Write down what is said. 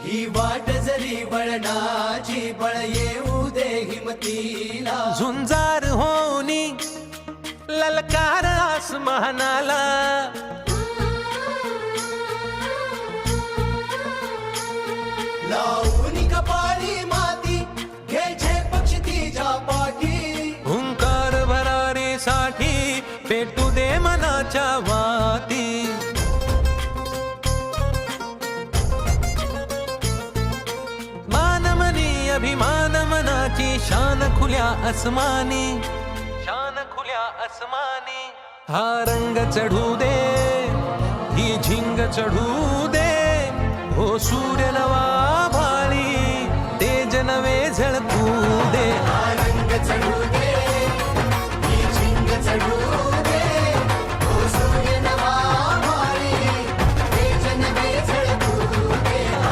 ही वाट जरी वळणाची बळ येऊ दे हिमतीला झुंजार होनी ललकार आसमानाला लावून कपाळी माती घ्यायचे पक्षी तिच्या पाठी हुंकार भरारीसाठी पेटू दे मनाच्या वाती मानमनी अभिमान मनाची शान खुल्या आसमानी शान खुल्या आसमानी हा रंग चढू दे ही झिंग चढू दे हो सूर्य नवा भाळी तेज नवे झळकू दे रंग चढू दे ही झिंग चढू